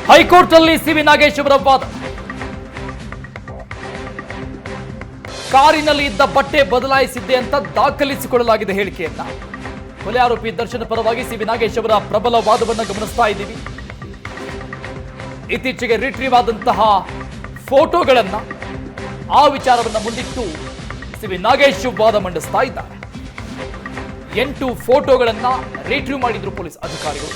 High court ಅಲ್ಲಿ C V Nagesh ಅವರ ವಾದ. ಕಾರಿನಲ್ಲಿ ಇದ್ದ ಬಟ್ಟೆ ಬದಲಾಯಿಸಿದ್ದೆ ಅಂತ ದಾಖಲಿಸಿಕೊಳ್ಳಲಾಗಿದೆ ಹೇಳಿಕೆಯನ್ನ. ಕೊಲೆ ಆರೋಪಿ ದರ್ಶನ್ ಪರವಾಗಿ ಸಿವಿ ನಾಗೇಶ್ ಅವರ ಪ್ರಬಲ ವಾದವನ್ನು ಗಮನಿಸ್ತಾ ಇದ್ದೀವಿ. ಇತ್ತೀಚೆಗೆ ರಿಟ್ರೀವ್ ಆದಂತಹ ಫೋಟೋಗಳನ್ನ ಆ ವಿಚಾರವನ್ನ ಮುಂದಿಟ್ಟು ಸಿವಿ ನಾಗೇಶ್ ವಾದ ಮಂಡಿಸ್ತಾ ಇದ್ದಾರೆ. 8 ಫೋಟೋಗಳನ್ನ ರಿಟ್ರೀವ್ ಮಾಡಿದ್ರು ಪೊಲೀಸ್ ಅಧಿಕಾರಿಗಳು.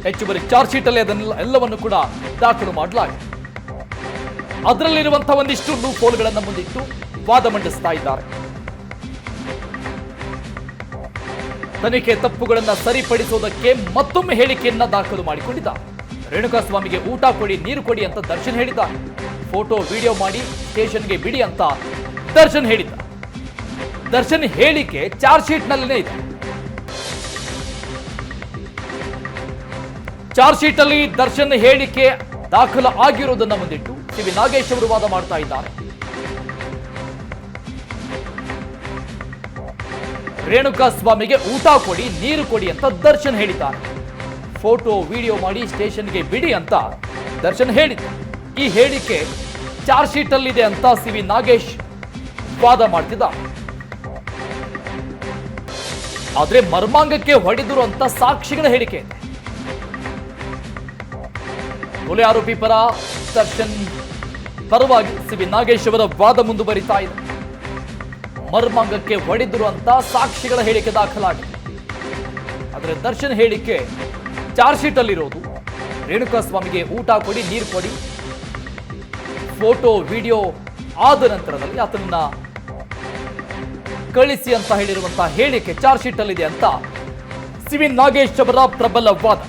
ಹೆಚ್ಚುವರಿ ಚಾರ್ಜ್ ಶೀಟ್ ಅಲ್ಲಿ ಎಲ್ಲವನ್ನು ಕೂಡ ದಾಖಲು ಮಾಡಲಾಗಿದೆ. ಅದರಲ್ಲಿರುವಂತಹ ಒಂದಿಷ್ಟು ಲೂಪ್ ಹೋಲ್ಗಳನ್ನು ಮುಂದಿಟ್ಟು ವಾದ ಮಂಡಿಸ್ತಾ ಇದ್ದಾರೆ. ತನಿಖೆ ತಪ್ಪುಗಳನ್ನು ಸರಿಪಡಿಸುವುದಕ್ಕೆ ಮತ್ತೊಮ್ಮೆ ಹೇಳಿಕೆಯನ್ನ ದಾಖಲು ಮಾಡಿಕೊಂಡಿದ್ದಾರೆ. ರೇಣುಕಾಸ್ವಾಮಿಗೆ ಊಟ ಕೊಡಿ, ನೀರು ಕೊಡಿ ಅಂತ ದರ್ಶನ್ ಹೇಳಿದ್ದಾರೆ. ಫೋಟೋ ವಿಡಿಯೋ ಮಾಡಿ ಸ್ಟೇಷನ್ಗೆ ಬಿಡಿ ಅಂತ ದರ್ಶನ್ ಹೇಳಿದ್ದ. ದರ್ಶನ್ ಹೇಳಿಕೆ ಚಾರ್ಜ್ ಶೀಟ್ ನಲ್ಲಿನೇ ಇದೆ. ಚಾರ್ಜ್ ಶೀಟ್ ಅಲ್ಲಿ ದರ್ಶನ್ ಹೇಳಿಕೆ ದಾಖಲು ಆಗಿರುವುದನ್ನು ಮುಂದಿಟ್ಟು ಸಿವಿ ನಾಗೇಶ್ ಅವರು ವಾದ ಮಾಡ್ತಾ ಇದ್ದಾರೆ. ರೇಣುಕಾಸ್ವಾಮಿಗೆ ಊಟ ಕೊಡಿ, ನೀರು ಕೊಡಿ ಅಂತ ದರ್ಶನ್ ಹೇಳಿದ್ದಾರೆ. ಫೋಟೋ ವಿಡಿಯೋ ಮಾಡಿ ಸ್ಟೇಷನ್ಗೆ ಬಿಡಿ ಅಂತ ದರ್ಶನ್ ಹೇಳಿದ್ದ. ಈ ಹೇಳಿಕೆ ಚಾರ್ಜ್ ಶೀಟ್ ಅಲ್ಲಿದೆ ಅಂತ ಸಿವಿ ನಾಗೇಶ್ ವಾದ ಮಾಡ್ತಿದ್ದಾರೆ. ಆದ್ರೆ ಮರ್ಮಾಂಗಕ್ಕೆ ಹೊಡೆದರು ಅಂತ ಸಾಕ್ಷಿಗಳ ಹೇಳಿಕೆ ಇದೆ. ಕೊಲೆ ಆರೋಪಿ ಪರ ದರ್ಶನ್ ಪರವಾಗಿ ಸಿವಿ ನಾಗೇಶ್ ಅವರ ವಾದ ಮುಂದುವರಿತಾ ಇದೆ. ಮರ್ಮಾಂಗಕ್ಕೆ ಹೊಡೆದರು ಅಂತ ಸಾಕ್ಷಿಗಳ ಹೇಳಿಕೆ ದಾಖಲಾಗಿದೆ. ಆದರೆ ದರ್ಶನ್ ಹೇಳಿಕೆ ಚಾರ್ಜ್ ಶೀಟ್ ಅಲ್ಲಿರೋದು ರೇಣುಕಾಸ್ವಾಮಿಗೆ ಊಟ ಕೊಡಿ, ನೀರು ಕೊಡಿ, ಫೋಟೋ ವಿಡಿಯೋ ಆದ ನಂತರದಲ್ಲಿ ಆತನನ್ನ ಕಳಿಸಿ ಅಂತ ಹೇಳಿರುವಂತಹ ಹೇಳಿಕೆ ಚಾರ್ಜ್ ಶೀಟ್ ಅಲ್ಲಿದೆ ಅಂತ ಸಿವಿ ನಾಗೇಶ್ ಅವರ ಪ್ರಬಲ ವಾದ.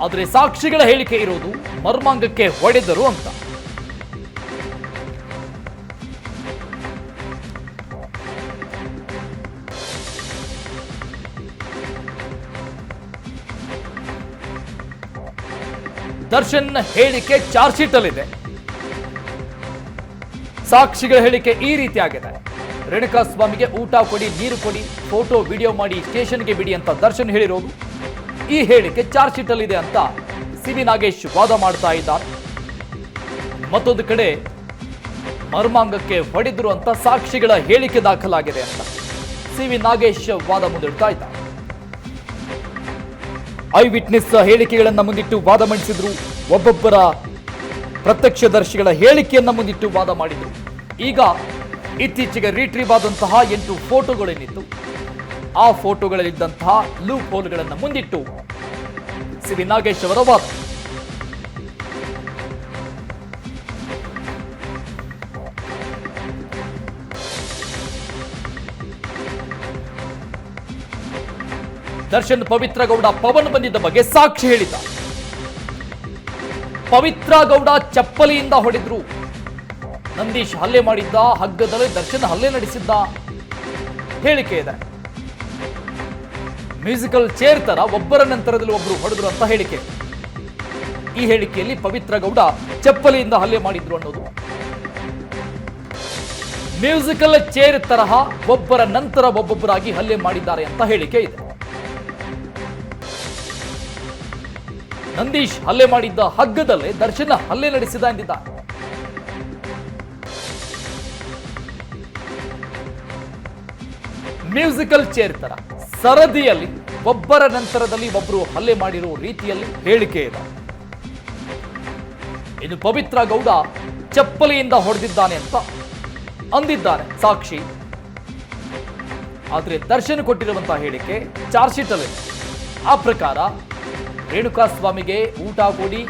ಆದರೆ ಸಾಕ್ಷಿಗಳ ಹೇಳಿಕೆ ಇರುವುದು ಮರ್ಮಾಂಗಕ್ಕೆ ಹೊಡೆದರು ಅಂತ. ದರ್ಶನ್ ಹೇಳಿಕೆ ಚಾರ್ಜ್ ಶೀಟ್ ಅಲ್ಲಿದೆ. ಸಾಕ್ಷಿಗಳ ಹೇಳಿಕೆ ಈ ರೀತಿಯಾಗಿದೆ. ರೇಣುಕಾಸ್ವಾಮಿಗೆ ಊಟ ಕೊಡಿ, ನೀರು ಕೊಡಿ, ಫೋಟೋ ವಿಡಿಯೋ ಮಾಡಿ ಸ್ಟೇಷನ್ಗೆ ಬಿಡಿ ಅಂತ ದರ್ಶನ್ ಹೇಳಿರೋದು. ಈ ಹೇಳಿಕೆ ಚಾರ್ಜ್ ಶೀಟ್ ಅಲ್ಲಿದೆ ಅಂತ ಸಿವಿ ನಾಗೇಶ್ ವಾದ ಮಾಡ್ತಾ ಇದ್ದಾರೆ. ಮತ್ತೊಂದು ಕಡೆ ಮರ್ಮಾಂಗಕ್ಕೆ ಹೊಡೆದ್ರು ಅಂತ ಸಾಕ್ಷಿಗಳ ಹೇಳಿಕೆ ದಾಖಲಾಗಿದೆ ಅಂತ ಸಿವಿ ನಾಗೇಶ್ ವಾದ ಮುಂದಿಡ್ತಾ ಇದ್ದಾರೆ. ಐ ವಿಟ್ನೆಸ್ ಹೇಳಿಕೆಗಳನ್ನ ಮುಂದಿಟ್ಟು ವಾದ ಮಂಡಿಸಿದ್ರು. ಒಬ್ಬೊಬ್ಬರ ಪ್ರತ್ಯಕ್ಷದರ್ಶಿಗಳ ಹೇಳಿಕೆಯನ್ನ ಮುಂದಿಟ್ಟು ವಾದ ಮಾಡಿದ್ರು. ಈಗ ಇತ್ತೀಚೆಗೆ ರಿಟ್ರೀವ್ ಆದಂತಹ 8 ಫೋಟೋಗಳೇನಿತ್ತು, ಆ ಫೋಟೋಗಳಲ್ಲಿದ್ದಂತಹ ಲೂಪ್ ಹೋಲ್ಗಳನ್ನು ಮುಂದಿಟ್ಟು ಸಿವಿ ನಾಗೇಶ್ ಅವರ ವಾದ. ದರ್ಶನ್ ಪವಿತ್ರ ಗೌಡ ಪವನ್ ಬಂದಿದ್ದ ಬಗ್ಗೆ ಸಾಕ್ಷಿ ಹೇಳಿದ. ಪವಿತ್ರ ಗೌಡ ಚಪ್ಪಲಿಯಿಂದ ಹೊಡೆದ್ರು. ನಂದೀಶ್ ಹಲ್ಲೆ ಮಾಡಿದ್ದ, ಹಗ್ಗದಲ್ಲಿ ದರ್ಶನ್ ಹಲ್ಲೆ ನಡೆಸಿದ್ದ ಹೇಳಿಕೆ ಇದೆ. ಮ್ಯೂಸಿಕಲ್ ಚೇರ್ ತರ ಒಬ್ಬರ ನಂತರದಲ್ಲಿ ಒಬ್ಬರು ಹೊಡೆದ್ರು ಅಂತ ಹೇಳಿಕೆ. ಈ ಹೇಳಿಕೆಯಲ್ಲಿ ಪವಿತ್ರ ಗೌಡ ಚಪ್ಪಲಿಯಿಂದ ಹಲ್ಲೆ ಮಾಡಿದ್ರು ಅನ್ನೋದು. ಮ್ಯೂಸಿಕಲ್ ಚೇರ್ ತರಹ ಒಬ್ಬರ ನಂತರ ಒಬ್ಬೊಬ್ಬರಾಗಿ ಹಲ್ಲೆ ಮಾಡಿದ್ದಾರೆ ಅಂತ ಹೇಳಿಕೆ ಇದೆ. ನಂದೀಶ್ ಹಲ್ಲೆ ಮಾಡಿದ್ದ ಹಗ್ಗದಲ್ಲೇ ದರ್ಶನ ಹಲ್ಲೆ ನಡೆಸಿದ ಎಂದಿದ್ದ. ಮ್ಯೂಸಿಕಲ್ ಚೇರ್ ತರ ಸರದಿಯಲ್ಲಿ ಒಬ್ಬರ ನಂತರದಲ್ಲಿ ಒಬ್ಬರು ಹಲ್ಲೆ ಮಾಡಿರುವ ರೀತಿಯಲ್ಲಿ ಹೇಳಿಕೆ ಇದೆ. ಇನ್ನು ಪವಿತ್ರ ಗೌಡ ಚಪ್ಪಲಿಯಿಂದ ಹೊಡೆದಿದ್ದಾನೆ ಅಂತ ಅಂದಿದ್ದಾನೆ ಸಾಕ್ಷಿ. ಆದ್ರೆ ದರ್ಶನ್ ಕೊಟ್ಟಿರುವಂತಹ ಹೇಳಿಕೆ ಚಾರ್ಜ್ ಶೀಟ್ ಅಲ್ಲಿ ಆ ಪ್ರಕಾರ ರೇಣುಕಾಸ್ವಾಮಿಗೆ ಊಟ ಕೊಡಿ,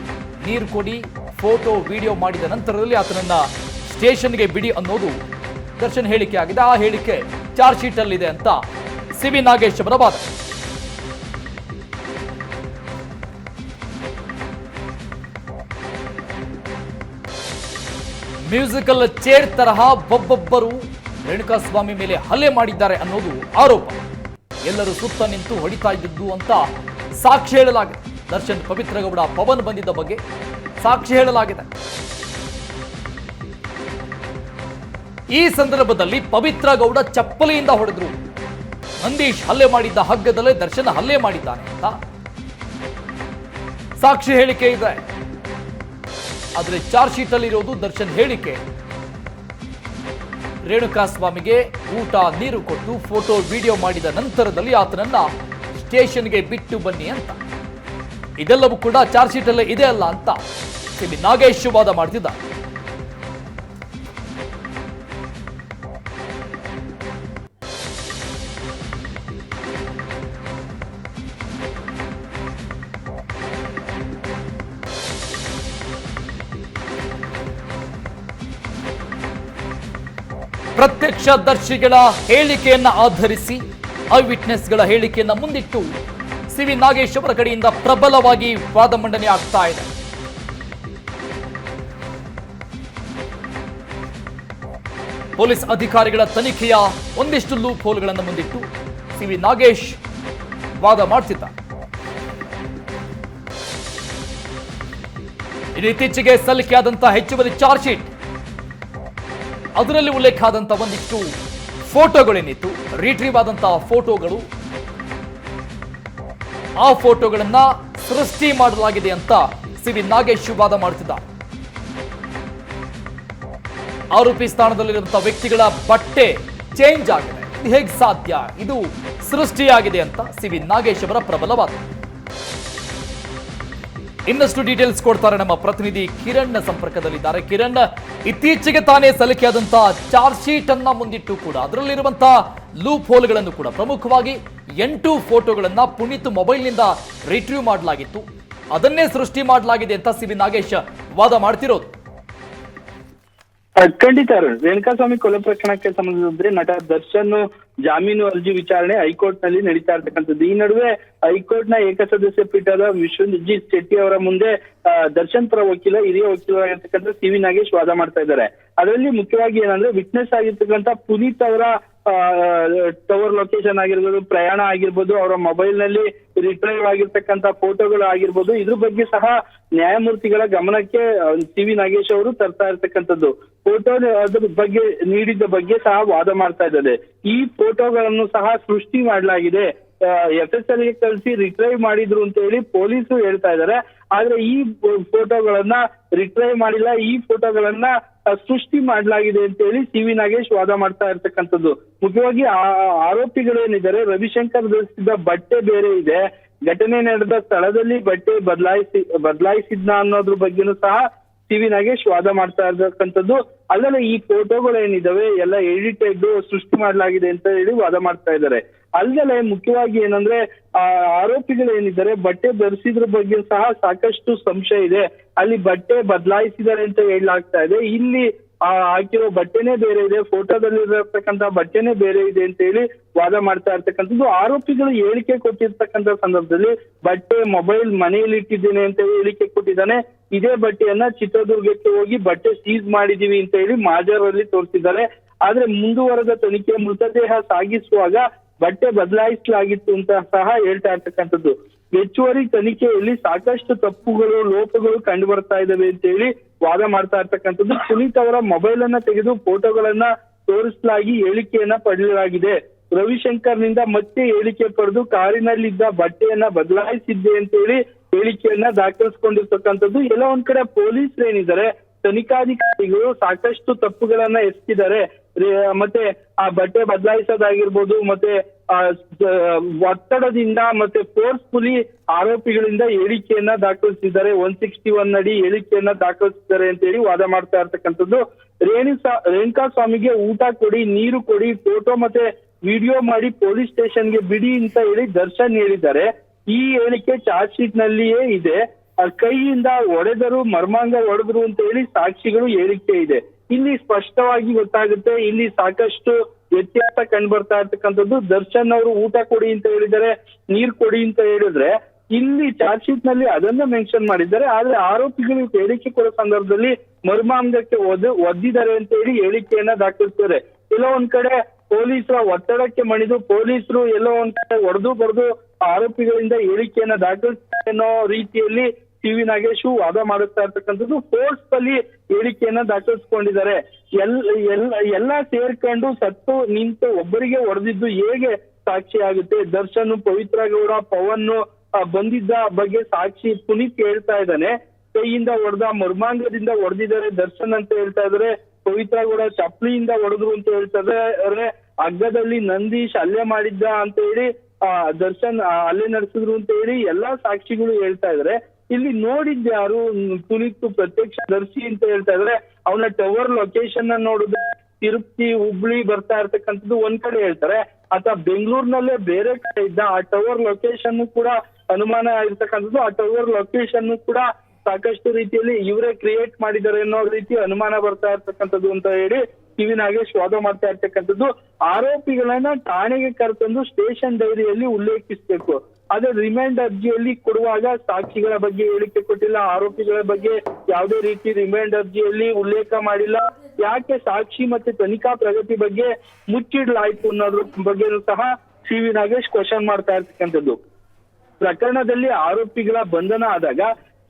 ನೀರು ಕೊಡಿ, ಫೋಟೋ ವಿಡಿಯೋ ಮಾಡಿದ ನಂತರದಲ್ಲಿ ಆತನನ್ನ ಸ್ಟೇಷನ್ಗೆ ಬಿಡಿ ಅನ್ನೋದು ದರ್ಶನ್ ಹೇಳಿಕೆ ಆಗಿದೆ. ಆ ಹೇಳಿಕೆ ಚಾರ್ಜ್ ಶೀಟ್ ಅಲ್ಲಿದೆ ಅಂತ ಸಿವಿ ನಾಗೇಶ್ ಅವರ ವಾದ. ಮ್ಯೂಸಿಕಲ್ ಚೇರ್ ತರಹ ಒಬ್ಬೊಬ್ಬರು ರೇಣುಕಾಸ್ವಾಮಿ ಮೇಲೆ ಹಲ್ಲೆ ಮಾಡಿದ್ದಾರೆ ಅನ್ನೋದು ಆರೋಪ. ಎಲ್ಲರೂ ಸುತ್ತ ನಿಂತು ಹೊಡಿತಾ ಇದ್ದಿದ್ದು ಅಂತ ಸಾಕ್ಷಿ ಹೇಳಲಾಗಿದೆ. ದರ್ಶನ್ ಪವಿತ್ರ ಗೌಡ ಪವನ್ ಬಂದಿದ್ದ ಬಗ್ಗೆ ಸಾಕ್ಷಿ ಹೇಳಲಾಗಿದೆ. ಈ ಸಂದರ್ಭದಲ್ಲಿ ಪವಿತ್ರ ಗೌಡ ಚಪ್ಪಲಿಯಿಂದ ಹೊಡೆದ್ರು. ನಂದೀಶ್ ಹಲ್ಲೆ ಮಾಡಿದ್ದ ಹಗ್ಗದಲ್ಲೇ ದರ್ಶನ್ ಹಲ್ಲೆ ಮಾಡಿದ್ದಾನೆ ಅಂತ ಸಾಕ್ಷಿ ಹೇಳಿಕೆ ಇದೆ. ಆದ್ರೆ ಚಾರ್ಜ್ ಶೀಟ್ ಅಲ್ಲಿ ಇರೋದು ದರ್ಶನ್ ಹೇಳಿಕೆ. ರೇಣುಕಾಸ್ವಾಮಿಗೆ ಊಟ ನೀರು ಕೊಟ್ಟು ಫೋಟೋ ವಿಡಿಯೋ ಮಾಡಿದ ನಂತರದಲ್ಲಿ ಆತನನ್ನ ಸ್ಟೇಷನ್ಗೆ ಬಿಟ್ಟು ಬನ್ನಿ ಅಂತ. ಇದೆಲ್ಲವೂ ಕೂಡ ಚಾರ್ಜ್ ಶೀಟ್ ಅಲ್ಲೇ ಇದೆ ಅಲ್ಲ ಅಂತ ಸಿಬಿ ನಾಗೇಶ್ ವಾದ ಮಾಡ್ತಿದ್ದ. ಪ್ರತ್ಯಕ್ಷದರ್ಶಿಗಳ ಹೇಳಿಕೆಯನ್ನ ಆಧರಿಸಿ ಐ ವಿಟ್ನೆಸ್ಗಳ ಹೇಳಿಕೆಯನ್ನ ಮುಂದಿಟ್ಟು ಸಿವಿ ನಾಗೇಶ್ ಅವರ ಕಡೆಯಿಂದ ಪ್ರಬಲವಾಗಿ ವಾದ ಮಂಡನೆ ಆಗ್ತಾ ಇದೆ. ಪೊಲೀಸ್ ಅಧಿಕಾರಿಗಳ ತನಿಖೆಯ ಒಂದಿಷ್ಟು ಲೂಪ್ ಹೋಲ್ಗಳನ್ನು ಮುಂದಿಟ್ಟು ಸಿವಿ ನಾಗೇಶ್ ವಾದ ಮಾಡ್ತಿದ್ದ. ಇತ್ತೀಚೆಗೆ ಸಲ್ಲಿಕೆಯಾದಂತಹ ಹೆಚ್ಚುವರಿ ಚಾರ್ಜ್ ಶೀಟ್ ಅದರಲ್ಲಿ ಉಲ್ಲೇಖ ಆದಂತಹ ಒಂದಿಷ್ಟು ಫೋಟೋಗಳೇನಿತ್ತು, ರಿಟ್ರೀವ್ ಆದಂತಹ ಫೋಟೋಗಳು, ಆ ಫೋಟೋಗಳನ್ನ ಸೃಷ್ಟಿ ಮಾಡಲಾಗಿದೆ ಅಂತ ಸಿವಿ ನಾಗೇಶ್ ವಾದ ಮಾಡುತ್ತಿದ್ದಾರೆ. ಆರೋಪಿ ಸ್ಥಾನದಲ್ಲಿರುವಂತಹ ವ್ಯಕ್ತಿಗಳ ಬಟ್ಟೆ ಚೇಂಜ್ ಆಗಿದೆ, ಇದು ಹೇಗೆ ಸಾಧ್ಯ, ಇದು ಸೃಷ್ಟಿಯಾಗಿದೆ ಅಂತ ಸಿವಿ ನಾಗೇಶ್ ಅವರ ಪ್ರಬಲವಾದ. ಇನ್ನಷ್ಟು ಡೀಟೇಲ್ಸ್ ಕೊಡ್ತಾರೆ ನಮ್ಮ ಪ್ರತಿನಿಧಿ ಕಿರಣ್ ಸಂಪರ್ಕದಲ್ಲಿದ್ದಾರೆ. ಕಿರಣ್, ಇತ್ತೀಚೆಗೆ ತಾನೇ ಸಲ್ಲಿಕೆಯಾದಂತಹ ಚಾರ್ಜ್ ಶೀಟ್ ಅನ್ನ ಮುಂದಿಟ್ಟು ಕೂಡ ಅದರಲ್ಲಿರುವಂತಹ ಲೂಪ್ ಹೋಲ್ಗಳನ್ನು ಕೂಡ ಪ್ರಮುಖವಾಗಿ 8 ಫೋಟೋಗಳನ್ನ ಪುನೀತ್ ಮೊಬೈಲ್ನಿಂದ ರಿಟ್ರೀವ್ ಮಾಡಲಾಗಿತ್ತು, ಅದನ್ನೇ ಸೃಷ್ಟಿ ಮಾಡಲಾಗಿದೆ ಅಂತ ಸಿವಿ ನಾಗೇಶ್ ವಾದ ಮಾಡ್ತಿರೋದು. ಖಂಡಿತ ರೇಣುಕಾಸ್ವಾಮಿ ಕೊಲೆ ಪ್ರಕರಣಕ್ಕೆ ಸಂಬಂಧಿಸಿದ್ರೆ ನಟ ದರ್ಶನ್ ಜಾಮೀನು ಅರ್ಜಿ ವಿಚಾರಣೆ ಹೈಕೋರ್ಟ್ ನಲ್ಲಿ ನಡೀತಾ ಇರ್ತಕ್ಕಂಥದ್ದು. ಈ ನಡುವೆ ಹೈಕೋರ್ಟ್ ನ ಏಕಸದಸ್ಯ ಪೀಠದ ವಿಶ್ವಜಿತ್ ಶೆಟ್ಟಿ ಅವರ ಮುಂದೆ ದರ್ಶನ್ ಪರ ಹಿರಿಯ ವಕೀಲರಾಗಿರ್ತಕ್ಕಂಥ ಸಿವಿ ನಾಗೇಶ್ ವಾದ ಮಾಡ್ತಾ ಇದ್ದಾರೆ. ಅದರಲ್ಲಿ ಮುಖ್ಯವಾಗಿ ಏನಂದ್ರೆ ವಿಟ್ನೆಸ್ ಆಗಿರ್ತಕ್ಕಂಥ ಪುನೀತ್ ಅವರ ಟವರ್ ಲೊಕೇಶನ್ ಆಗಿರ್ಬೋದು, ಪ್ರಯಾಣ ಆಗಿರ್ಬೋದು, ಅವರ ಮೊಬೈಲ್ ನಲ್ಲಿ ರಿಟ್ರೈವ್ ಆಗಿರ್ತಕ್ಕಂಥ ಫೋಟೋಗಳು ಆಗಿರ್ಬೋದು, ಇದ್ರ ಬಗ್ಗೆ ಸಹ ನ್ಯಾಯಮೂರ್ತಿಗಳ ಗಮನಕ್ಕೆ ಸಿವಿ ನಾಗೇಶ್ ಅವರು ತರ್ತಾ ಇರ್ತಕ್ಕಂಥದ್ದು. ಫೋಟೋ ಅದ್ರ ಬಗ್ಗೆ ನೀಡಿದ್ದ ಬಗ್ಗೆ ಸಹ ವಾದ ಮಾಡ್ತಾ ಇದ್ದಾರೆ. ಈ ಫೋಟೋಗಳನ್ನು ಸಹ ಸೃಷ್ಟಿ ಮಾಡಲಾಗಿದೆ, FSL ಗೆ ಕಳಿಸಿ ರಿಟ್ರೈವ್ ಮಾಡಿದ್ರು ಅಂತ ಹೇಳಿ ಪೊಲೀಸರು ಹೇಳ್ತಾ ಇದ್ದಾರೆ. ಆದ್ರೆ ಈ ಫೋಟೋಗಳನ್ನ ರಿಟ್ರೈವ್ ಮಾಡಿಲ್ಲ, ಈ ಫೋಟೋಗಳನ್ನ ಸೃಷ್ಟಿ ಮಾಡಲಾಗಿದೆ ಅಂತ ಹೇಳಿ ಸಿವಿ ನಾಗೇಶ್ ವಾದ ಮಾಡ್ತಾ ಇರ್ತಕ್ಕಂಥದ್ದು. ಮುಖ್ಯವಾಗಿ ಆರೋಪಿಗಳೇನಿದ್ದಾರೆ, ರವಿಶಂಕರ್ ಧರಿಸಿದ್ದ ಬಟ್ಟೆ ಬೇರೆ ಇದೆ, ಘಟನೆ ನಡೆದ ಸ್ಥಳದಲ್ಲಿ ಬಟ್ಟೆ ಬದಲಾಯಿಸಿದ್ನ ಅನ್ನೋದ್ರ ಬಗ್ಗೆನೂ ಸಹ ಸಿವಿ ನಾಗೇಶ್ ವಾದ ಮಾಡ್ತಾ ಇರ್ತಕ್ಕಂಥದ್ದು. ಅಲ್ಲದೆ ಈ ಫೋಟೋಗಳೇನಿದಾವೆ ಎಲ್ಲ ಎಡಿಟೆಡ್, ಸೃಷ್ಟಿ ಮಾಡಲಾಗಿದೆ ಅಂತ ಹೇಳಿ ವಾದ ಮಾಡ್ತಾ ಇದ್ದಾರೆ. ಅಲ್ಲದೆ ಮುಖ್ಯವಾಗಿ ಏನಂದ್ರೆ ಆರೋಪಿಗಳೇನಿದ್ದಾರೆ ಬಟ್ಟೆ ಧರಿಸಿದ್ರ ಬಗ್ಗೆ ಸಹ ಸಾಕಷ್ಟು ಸಂಶಯ ಇದೆ. ಅಲ್ಲಿ ಬಟ್ಟೆ ಬದಲಾಯಿಸಿದ್ದಾರೆ ಅಂತ ಹೇಳಲಾಗ್ತಾ ಇದೆ. ಇಲ್ಲಿ ಹಾಕಿರೋ ಬಟ್ಟೆನೇ ಬೇರೆ ಇದೆ, ಫೋಟೋದಲ್ಲಿ ಇರತಕ್ಕಂತ ಬಟ್ಟೆನೇ ಬೇರೆ ಇದೆ ಅಂತ ಹೇಳಿ ವಾದ ಮಾಡ್ತಾ ಇರ್ತಕ್ಕಂಥದ್ದು. ಆರೋಪಿಗಳು ಹೇಳಿಕೆ ಕೊಟ್ಟಿರ್ತಕ್ಕಂಥ ಸಂದರ್ಭದಲ್ಲಿ ಬಟ್ಟೆ ಮೊಬೈಲ್ ಮನೆಯಲ್ಲಿ ಇಟ್ಟಿದ್ದೇನೆ ಅಂತ ಹೇಳಿ ಹೇಳಿಕೆ ಕೊಟ್ಟಿದ್ದಾನೆ. ಇದೇ ಬಟ್ಟೆಯನ್ನ ಚಿತ್ರದುರ್ಗಕ್ಕೆ ಹೋಗಿ ಬಟ್ಟೆ ಸೀಸ್ ಮಾಡಿದೀವಿ ಅಂತ ಹೇಳಿ ಮಾಜರಲ್ಲಿ ತೋರಿಸಿದ್ದಾರೆ. ಆದ್ರೆ ಮುಂದುವರೆದ ತನಿಖೆ ಮೃತದೇಹ ಸಾಗಿಸುವಾಗ ಬಟ್ಟೆ ಬದಲಾಯಿಸಲಾಗಿತ್ತು ಅಂತ ಸಹ ಹೇಳ್ತಾ ಇರ್ತಕ್ಕಂಥದ್ದು. ಹೆಚ್ಚುವರಿ ತನಿಖೆಯಲ್ಲಿ ಸಾಕಷ್ಟು ತಪ್ಪುಗಳು, ಲೋಪಗಳು ಕಂಡು ಬರ್ತಾ ಇದಾವೆ ಅಂತ ಹೇಳಿ ವಾದ ಮಾಡ್ತಾ ಇರ್ತಕ್ಕಂಥದ್ದು. ಪುನೀತ್ ಅವರ ಮೊಬೈಲ್ ಅನ್ನ ತೆಗೆದು ಫೋಟೋಗಳನ್ನ ತೋರಿಸಲಾಗಿ ಹೇಳಿಕೆಯನ್ನ ಪಡೆಯಲಾಗಿದೆ. ರವಿಶಂಕರ್ ನಿಂದ ಮತ್ತೆ ಹೇಳಿಕೆ ಪಡೆದು ಕಾರಿನಲ್ಲಿದ್ದ ಬಟ್ಟೆಯನ್ನ ಬದಲಾಯಿಸಿದ್ದೆ ಅಂತ ಹೇಳಿ ಹೇಳಿಕೆಯನ್ನ ದಾಖಲಿಸಿಕೊಂಡಿರ್ತಕ್ಕಂಥದ್ದು. ಎಲ್ಲ ಒಂದ್ ಕಡೆ ಪೊಲೀಸರೇನಿದ್ದಾರೆ, ತನಿಖಾಧಿಕಾರಿಗಳು ಸಾಕಷ್ಟು ತಪ್ಪುಗಳನ್ನ ಎಸಗಿದ್ದಾರೆ. ಮತ್ತೆ ಆ ಬಟ್ಟೆ ಬದಲಾಯಿಸೋದಾಗಿರ್ಬೋದು, ಮತ್ತೆ ಒತ್ತಡದಿಂದ ಮತ್ತೆ ಫೋರ್ಸ್ಫುಲಿ ಆರೋಪಿಗಳಿಂದ ಹೇಳಿಕೆಯನ್ನ ದಾಖಲಿಸಿದ್ದಾರೆ. 161 ಅಡಿ ಹೇಳಿಕೆಯನ್ನ ದಾಖಲಿಸಿದ್ದಾರೆ ಅಂತ ಹೇಳಿ ವಾದ ಮಾಡ್ತಾ ಇರ್ತಕ್ಕಂಥದ್ದು. ರೇಣುಕಾಸ್ವಾಮಿಗೆ ಊಟ ಕೊಡಿ, ನೀರು ಕೊಡಿ, ಫೋಟೋ ಮತ್ತೆ ವಿಡಿಯೋ ಮಾಡಿ ಪೊಲೀಸ್ ಸ್ಟೇಷನ್ಗೆ ಬಿಡಿ ಅಂತ ಹೇಳಿ ದರ್ಶನ್ ಹೇಳಿದ್ದಾರೆ. ಈ ಹೇಳಿಕೆ ಚಾರ್ಜ್ ಶೀಟ್ ನಲ್ಲಿಯೇ ಇದೆ. ಕೈಯಿಂದ ಹೊಡೆದರು, ಮರ್ಮಾಂಗ ಹೊಡೆದ್ರು ಅಂತ ಹೇಳಿ ಸಾಕ್ಷಿಗಳು ಹೇಳಿಕೆ ಇದೆ. ಇಲ್ಲಿ ಸ್ಪಷ್ಟವಾಗಿ ಗೊತ್ತಾಗುತ್ತೆ, ಇಲ್ಲಿ ಸಾಕಷ್ಟು ವ್ಯತ್ಯಾಸ ಕಂಡು ಬರ್ತಾ ಇರ್ತಕ್ಕಂಥದ್ದು. ದರ್ಶನ್ ಅವರು ಊಟ ಕೊಡಿ ಅಂತ ಹೇಳಿದ್ದಾರೆ, ನೀರ್ ಕೊಡಿ ಅಂತ ಹೇಳಿದ್ರೆ ಇಲ್ಲಿ ಚಾರ್ಜ್ ಶೀಟ್ ನಲ್ಲಿ ಅದನ್ನ ಮೆನ್ಷನ್ ಮಾಡಿದ್ದಾರೆ. ಆದ್ರೆ ಆರೋಪಿಗಳು ಹೇಳಿಕೆ ಕೊಡೋ ಸಂದರ್ಭದಲ್ಲಿ ಮರ್ಮಾಂಗಕ್ಕೆ ಒದ್ದಿದ್ದಾರೆ ಅಂತ ಹೇಳಿ ಹೇಳಿಕೆಯನ್ನ ದಾಖಲಿಸ್ತಾರೆ. ಎಲ್ಲೋ ಒಂದ್ ಕಡೆ ಪೊಲೀಸರ ಒತ್ತಡಕ್ಕೆ ಮಣಿದು ಪೊಲೀಸರು ಎಲ್ಲೋ ಒಂದ್ ಕಡೆ ಹೊಡೆದು ಬರೆದು ಆರೋಪಿಗಳಿಂದ ಹೇಳಿಕೆಯನ್ನ ದಾಖಲಿಸ್ತಾರೆ ಅನ್ನೋ ರೀತಿಯಲ್ಲಿ ಸಿವಿ ನಾಗೇಶ್ ವಾದ ಮಾಡುತ್ತಾ ಇರ್ತಕ್ಕಂಥದ್ದು. ಫೋರ್ಸ್ಫುಲಿ ಹೇಳಿಕೆಯನ್ನ ದಾಖಲಿಸಿಕೊಂಡಿದ್ದಾರೆ. ಎಲ್ಲ ಸೇರ್ಕೊಂಡು ಸತ್ತು ನಿಂತು ಒಬ್ಬರಿಗೆ ಹೊಡೆದಿದ್ದು ಹೇಗೆ ಸಾಕ್ಷಿ ಆಗುತ್ತೆ. ದರ್ಶನ್, ಪವಿತ್ರ ಗೌಡ, ಪವನ್ ಬಂದಿದ್ದ ಬಗ್ಗೆ ಸಾಕ್ಷಿ ಪುನೀತ್ ಹೇಳ್ತಾ ಇದ್ದಾನೆ. ಕೈಯಿಂದ ಹೊಡೆದ, ಮರ್ಮಾಂಗದಿಂದ ಹೊಡೆದಿದ್ದಾರೆ ದರ್ಶನ್ ಅಂತ ಹೇಳ್ತಾ ಇದಾರೆ. ಪವಿತ್ರ ಗೌಡ ಚಪ್ಲಿಯಿಂದ ಹೊಡೆದ್ರು ಅಂತ ಹೇಳ್ತಾ ಇದಾರೆ. ಹಗ್ಗದಲ್ಲಿ ನಂದೀಶ್ ಹಲ್ಲೆ ಮಾಡಿದ್ದ ಅಂತ ಹೇಳಿ ದರ್ಶನ್ ಹಲ್ಲೆ ನಡೆಸಿದ್ರು ಅಂತ ಹೇಳಿ ಎಲ್ಲಾ ಸಾಕ್ಷಿಗಳು ಹೇಳ್ತಾ ಇದಾರೆ. ಇಲ್ಲಿ ನೋಡಿದ್ದ ಯಾರು ಪುನೀತ್ ಪ್ರತ್ಯಕ್ಷ ದರ್ಶಿ ಅಂತ ಹೇಳ್ತಾ ಇದಾರೆ. ಅವನ ಟವರ್ ಲೊಕೇಶನ್ ನೋಡಿದ್ರೆ ತಿರುಪತಿ, ಹುಬ್ಳಿ ಬರ್ತಾ ಇರ್ತಕ್ಕಂಥದ್ದು ಒಂದ್ ಕಡೆ ಹೇಳ್ತಾರೆ, ಅಥವಾ ಬೆಂಗಳೂರಿನಲ್ಲೇ ಬೇರೆ ಕಡೆ ಇದ್ದ. ಆ ಟವರ್ ಲೊಕೇಶನ್ ಕೂಡ ಅನುಮಾನ ಇರ್ತಕ್ಕಂಥದ್ದು. ಆ ಟವರ್ ಲೊಕೇಶನ್ ಕೂಡ ಸಾಕಷ್ಟು ರೀತಿಯಲ್ಲಿ ಇವರೇ ಕ್ರಿಯೇಟ್ ಮಾಡಿದ್ದಾರೆ ಅನ್ನೋ ರೀತಿ ಅನುಮಾನ ಬರ್ತಾ ಇರ್ತಕ್ಕಂಥದ್ದು ಅಂತ ಹೇಳಿ ಟಿವಿ ನಾಗೇಶ್ ವಾದ ಮಾಡ್ತಾ ಇರ್ತಕ್ಕಂಥದ್ದು. ಆರೋಪಿಗಳನ್ನ ಠಾಣೆಗೆ ಕರೆತಂದು ಸ್ಟೇಷನ್ ಡೈರಿಯಲ್ಲಿ ಉಲ್ಲೇಖಿಸಬೇಕು. ಆದ್ರೆ ರಿಮ್ಯಾಂಡ್ ಅರ್ಜಿಯಲ್ಲಿ ಕೊಡುವಾಗ ಸಾಕ್ಷಿಗಳ ಬಗ್ಗೆ ಹೇಳಿಕೆ ಕೊಟ್ಟಿಲ್ಲ, ಆರೋಪಿಗಳ ಬಗ್ಗೆ ಯಾವುದೇ ರೀತಿ ರಿಮ್ಯಾಂಡ್ ಅರ್ಜಿಯಲ್ಲಿ ಉಲ್ಲೇಖ ಮಾಡಿಲ್ಲ. ಯಾಕೆ ಸಾಕ್ಷಿ ಮತ್ತೆ ತನಿಖಾ ಪ್ರಗತಿ ಬಗ್ಗೆ ಮುಚ್ಚಿಡ್ಲಾಯ್ತು ಅನ್ನೋದ್ರ ಬಗ್ಗೆನೂ ಸಹ ಟಿವಿ ನಾಗೇಶ್ ಕ್ವಶನ್ ಮಾಡ್ತಾ ಇರ್ತಕ್ಕಂಥದ್ದು. ಪ್ರಕರಣದಲ್ಲಿ ಆರೋಪಿಗಳ ಬಂಧನ ಆದಾಗ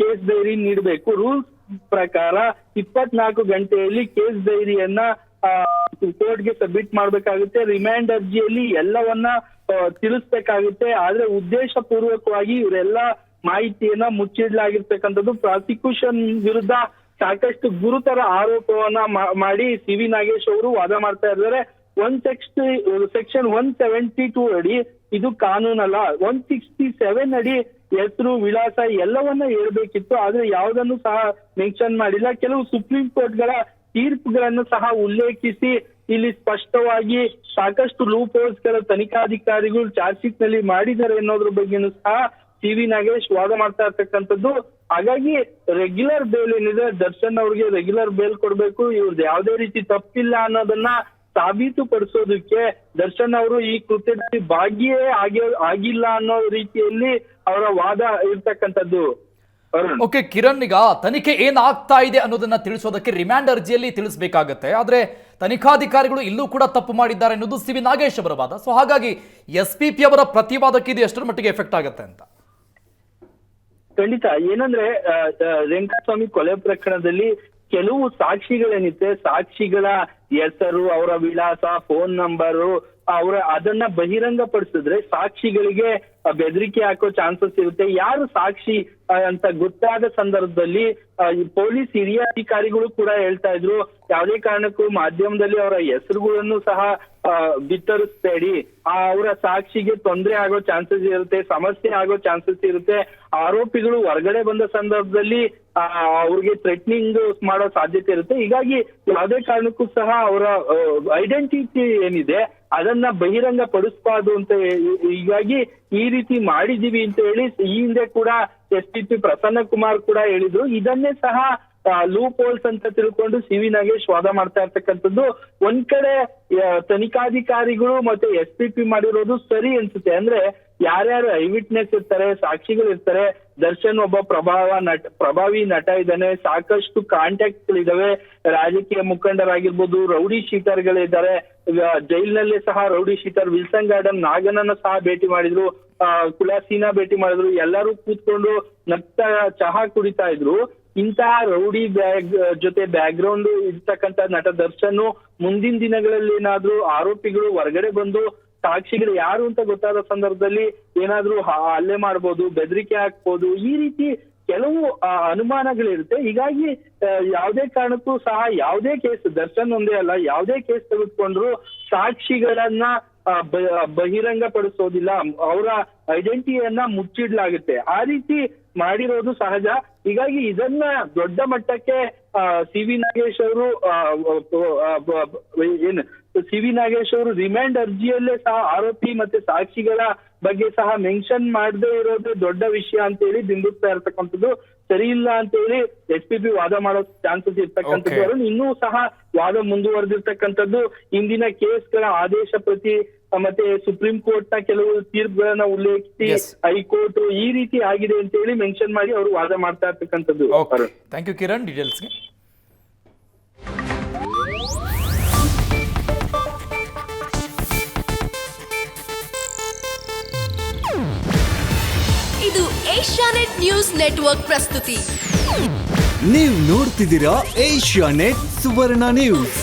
ಕೇಸ್ ಡೈರಿ ನೀಡಬೇಕು. ರೂಲ್ಸ್ ಪ್ರಕಾರ 24 ಗಂಟೆಯಲ್ಲಿ ಕೇಸ್ ಡೈರಿಯನ್ನ ಕೋರ್ಟ್ಗೆ ಸಬ್ಮಿಟ್ ಮಾಡ್ಬೇಕಾಗುತ್ತೆ. ರಿಮ್ಯಾಂಡ್ ಅರ್ಜಿಯಲ್ಲಿ ಎಲ್ಲವನ್ನ ತಿಳಿಸ್ಬೇಕಾಗುತ್ತೆ. ಆದ್ರೆ ಉದ್ದೇಶ ಪೂರ್ವಕವಾಗಿ ಇವರೆಲ್ಲ ಮಾಹಿತಿಯನ್ನ ಮುಚ್ಚಿಡ್ಲಾಗಿರ್ತಕ್ಕಂಥದ್ದು. ಪ್ರಾಸಿಕ್ಯೂಷನ್ ವಿರುದ್ಧ ಸಾಕಷ್ಟು ಗುರುತರ ಆರೋಪವನ್ನ ಮಾಡಿ ಸಿ.ವಿ. ನಾಗೇಶ್ ಅವರು ವಾದ ಮಾಡ್ತಾ ಇದ್ದಾರೆ. ಸೆಕ್ಷನ್ 172 ಅಡಿ ಇದು ಕಾನೂನಲ್ಲ. 167 ಅಡಿ ಹೆಸರು, ವಿಳಾಸ ಎಲ್ಲವನ್ನ ಹೇಳ್ಬೇಕಿತ್ತು. ಆದ್ರೆ ಯಾವುದನ್ನು ಸಹ ಮೆನ್ಷನ್ ಮಾಡಿಲ್ಲ. ಕೆಲವು ಸುಪ್ರೀಂ ಕೋರ್ಟ್ಗಳ ತೀರ್ಪುಗಳನ್ನು ಸಹ ಉಲ್ಲೇಖಿಸಿ ಇಲ್ಲಿ ಸ್ಪಷ್ಟವಾಗಿ ಸಾಕಷ್ಟು ಲೂಪ್ ಹೋಲ್ಸ್ಗಳ ತನಿಖಾಧಿಕಾರಿಗಳು ಚಾರ್ಜ್ ಶೀಟ್ ನಲ್ಲಿ ಮಾಡಿದ್ದಾರೆ ಅನ್ನೋದ್ರ ಬಗ್ಗೆನೂ ಸಹ ಸಿ.ವಿ. ನಾಗೇಶ್ ವಾದ ಮಾಡ್ತಾ ಇರ್ತಕ್ಕಂಥದ್ದು. ಹಾಗಾಗಿ ರೆಗ್ಯುಲರ್ ಬೇಲ್ ಏನಿದೆ, ದರ್ಶನ್ ಅವ್ರಿಗೆ ರೆಗ್ಯುಲರ್ ಬೇಲ್ ಕೊಡ್ಬೇಕು, ಇವ್ರದ್ದು ಯಾವುದೇ ರೀತಿ ತಪ್ಪಿಲ್ಲ ಅನ್ನೋದನ್ನ ಸಾಬೀತುಪಡಿಸೋದಕ್ಕೆ ದರ್ಶನ್ ಅವರು ಈ ಕೃತ್ಯದಲ್ಲಿ ಭಾಗಿಯೇ ಆಗಿಲ್ಲ ಅನ್ನೋ ರೀತಿಯಲ್ಲಿ ಅವರ ವಾದ ಇರ್ತಕ್ಕಂಥದ್ದು. ಓಕೆ ಕಿರಣ್, ಈಗ ತನಿಖೆ ಏನಾಗ್ತಾ ಇದೆ ಅನ್ನೋದನ್ನ ತಿಳಿಸೋದಕ್ಕೆ ರಿಮ್ಯಾಂಡ್ ಅರ್ಜಿಯಲ್ಲಿ ತಿಳಿಸಬೇಕಾಗತ್ತೆ. ಆದ್ರೆ ತನಿಖಾಧಿಕಾರಿಗಳು ಇಲ್ಲೂ ಕೂಡ ತಪ್ಪು ಮಾಡಿದ್ದಾರೆ ಅನ್ನೋದು ಸಿ.ವಿ. ನಾಗೇಶ್ ಅವರ ವಾದ. ಸೊ ಹಾಗಾಗಿ ಎಸ್.ಪಿ.ಪಿ ಅವರ ಪ್ರತಿವಾದಕ್ಕೆ ಇದು ಎಷ್ಟರ ಮಟ್ಟಿಗೆ ಎಫೆಕ್ಟ್ ಆಗುತ್ತೆ ಅಂತ? ಖಂಡಿತ. ಏನಂದ್ರೆ ರೇಣುಕಾಸ್ವಾಮಿ ಕೊಲೆ ಪ್ರಕರಣದಲ್ಲಿ ಕೆಲವು ಸಾಕ್ಷಿಗಳೇನಿದೆ, ಸಾಕ್ಷಿಗಳ ಹೆಸರು, ಅವರ ವಿಳಾಸ, ಫೋನ್ ನಂಬರು, ಅದನ್ನ ಬಹಿರಂಗ ಪಡಿಸಿದ್ರೆ ಸಾಕ್ಷಿಗಳಿಗೆ ಬೆದರಿಕೆ ಹಾಕೋ ಚಾನ್ಸಸ್ ಇರುತ್ತೆ. ಯಾರು ಸಾಕ್ಷಿ ಅಂತ ಗೊತ್ತಾದ ಸಂದರ್ಭದಲ್ಲಿ ಪೊಲೀಸ್ ಹಿರಿಯ ಅಧಿಕಾರಿಗಳು ಕೂಡ ಹೇಳ್ತಾ ಇದ್ರು, ಯಾವುದೇ ಕಾರಣಕ್ಕೂ ಮಾಧ್ಯಮದಲ್ಲಿ ಅವರ ಹೆಸರುಗಳನ್ನು ಸಹ ಬಿತ್ತರಿಸಬೇಡಿ, ಅವರ ಸಾಕ್ಷಿಗೆ ತೊಂದರೆ ಆಗೋ ಚಾನ್ಸಸ್ ಇರುತ್ತೆ, ಸಮಸ್ಯೆ ಆಗೋ ಚಾನ್ಸಸ್ ಇರುತ್ತೆ. ಆರೋಪಿಗಳು ಹೊರಗಡೆ ಬಂದ ಸಂದರ್ಭದಲ್ಲಿ ಅವ್ರಿಗೆ ಥ್ರೆಟ್ನಿಂಗ್ ಮಾಡೋ ಸಾಧ್ಯತೆ ಇರುತ್ತೆ. ಹೀಗಾಗಿ ಯಾವುದೇ ಕಾರಣಕ್ಕೂ ಸಹ ಅವರ ಐಡೆಂಟಿಟಿ ಏನಿದೆ ಅದನ್ನ ಬಹಿರಂಗ ಪಡಿಸಬಾರ್ದು ಅಂತ ಹೀಗಾಗಿ ಈ ರೀತಿ ಮಾಡಿದೀವಿ ಅಂತ ಹೇಳಿ ಈ ಹಿಂದೆ ಕೂಡ ಎಸ್.ಪಿ.ಪಿ. ಪ್ರಸನ್ನ ಕುಮಾರ್ ಕೂಡ ಹೇಳಿದ್ರು. ಇದನ್ನೇ ಸಹ ಲೂಪ್ ಹೋಲ್ಸ್ ಅಂತ ತಿಳ್ಕೊಂಡು ಸಿ.ವಿ. ನಾಗೇಶ್ ವಾದ ಮಾಡ್ತಾ ಇರ್ತಕ್ಕಂಥದ್ದು. ಒಂದ್ ಕಡೆ ತನಿಖಾಧಿಕಾರಿಗಳು ಮತ್ತೆ ಎಸ್.ಪಿ.ಪಿ. ಮಾಡಿರೋದು ಸರಿ ಅನ್ಸುತ್ತೆ. ಅಂದ್ರೆ ಯಾರ್ಯಾರು ಐ ವಿಟ್ನೆಸ್ ಇರ್ತಾರೆ, ಸಾಕ್ಷಿಗಳು ಇರ್ತಾರೆ, ದರ್ಶನ್ ಒಬ್ಬ ಪ್ರಭಾವಿ ನಟ ಇದ್ದಾನೆ, ಸಾಕಷ್ಟು ಕಾಂಟ್ಯಾಕ್ಟ್ಗಳಿದಾವೆ, ರಾಜಕೀಯ ಮುಖಂಡರಾಗಿರ್ಬೋದು, ರೌಡಿ ಶೀಟರ್ಗಳಿದ್ದಾರೆ, ಜೈಲ್ನಲ್ಲೇ ಸಹ ರೌಡಿ ಶೀಟರ್ ವಿಲ್ಸನ್ ಗಾರ್ಡನ್ ನಾಗನನ್ನ ಸಹ ಭೇಟಿ ಮಾಡಿದ್ರು, ಕುಲಾಸೀನಾ ಭೇಟಿ ಮಾಡಿದ್ರು, ಎಲ್ಲರೂ ಕೂತ್ಕೊಂಡು ನಗ್ತಾ ಚಹಾ ಕುಡಿತಾ ಇದ್ರು. ಇಂತಹ ರೌಡಿ ಜೊತೆ ಬ್ಯಾಕ್ ಗ್ರೌಂಡ್ ಇರ್ತಕ್ಕಂಥ ನಟ ದರ್ಶನ್ ಮುಂದಿನ ದಿನಗಳಲ್ಲಿ ಏನಾದ್ರೂ ಆರೋಪಿಗಳು ಹೊರಗಡೆ ಬಂದು ಸಾಕ್ಷಿಗಳು ಯಾರು ಅಂತ ಗೊತ್ತಾದ ಸಂದರ್ಭದಲ್ಲಿ ಏನಾದ್ರೂ ಹಲ್ಲೆ ಮಾಡ್ಬೋದು, ಬೆದರಿಕೆ ಹಾಕ್ಬೋದು, ಈ ರೀತಿ ಕೆಲವು ಅನುಮಾನಗಳಿರುತ್ತೆ. ಹೀಗಾಗಿ ಯಾವುದೇ ಕಾರಣಕ್ಕೂ ಸಹ ಯಾವುದೇ ಕೇಸ್, ದರ್ಶನ್ ಒಂದೇ ಅಲ್ಲ, ಯಾವುದೇ ಕೇಸ್ ತೆಗೆದುಕೊಂಡ್ರು ಸಾಕ್ಷಿಗಳನ್ನ ಬಹಿರಂಗ ಪಡಿಸೋದಿಲ್ಲ, ಅವರ ಐಡೆಂಟಿಟಿಯನ್ನ ಮುಚ್ಚಿಡ್ಲಾಗುತ್ತೆ. ಆ ರೀತಿ ಮಾಡಿರೋದು ಸಹಜ. ಹೀಗಾಗಿ ಇದನ್ನ ದೊಡ್ಡ ಮಟ್ಟಕ್ಕೆ ಸಿ.ವಿ. ನಾಗೇಶ್ ಅವರು ಸಿ.ವಿ. ನಾಗೇಶ್ ಅವರು ರಿಮ್ಯಾಂಡ್ ಅರ್ಜಿಯಲ್ಲೇ ಸಹ ಆರೋಪಿ ಮತ್ತೆ ಸಾಕ್ಷಿಗಳ ಬಗ್ಗೆ ಸಹ ಮೆನ್ಷನ್ ಮಾಡದೇ ಇರೋದು ದೊಡ್ಡ ವಿಷಯ ಅಂತ ಹೇಳಿ ಬಿಂಬಿಸ್ತಾ ಇರ್ತಕ್ಕಂಥದ್ದು. ಸರಿ ಇಲ್ಲ ಅಂತ ಹೇಳಿ ಎಸ್.ಪಿ.ಪಿ. ವಾದ ಮಾಡೋ ಚಾನ್ಸಸ್ ಇರ್ತಕ್ಕಂಥದ್ದು. ಇನ್ನೂ ಸಹ ವಾದ ಮುಂದುವರೆದಿರ್ತಕ್ಕಂಥದ್ದು. ಇಂದಿನ ಕೇಸ್ಗಳ ಆದೇಶ ಪ್ರತಿ ಮತ್ತೆ ಸುಪ್ರೀಂ ಕೋರ್ಟ್ ನ ಕೆಲವು ತೀರ್ಪುಗಳನ್ನ ಉಲ್ಲೇಖಿಸಿ ಹೈಕೋರ್ಟ್ ಈ ರೀತಿ ಆಗಿದೆ ಅಂತ ಹೇಳಿ ಮೆನ್ಷನ್ ಮಾಡಿ ಅವರು ವಾದ ಮಾಡ್ತಾ ಇರ್ತಕ್ಕಂಥದ್ದು. ಥ್ಯಾಂಕ್ ಯು ಕಿರಣ್ ಡೀಟೇಲ್ಸ್ಗೆ. ಇದು ಏಷ್ಯಾನೆಟ್ ನ್ಯೂಸ್ ನೆಟ್ವರ್ಕ್ ಪ್ರಸ್ತುತಿ. ನೀವು ನೋಡ್ತಿದ್ದೀರಾ ಏಷ್ಯಾನೆಟ್ ಸುವರ್ಣ ನ್ಯೂಸ್.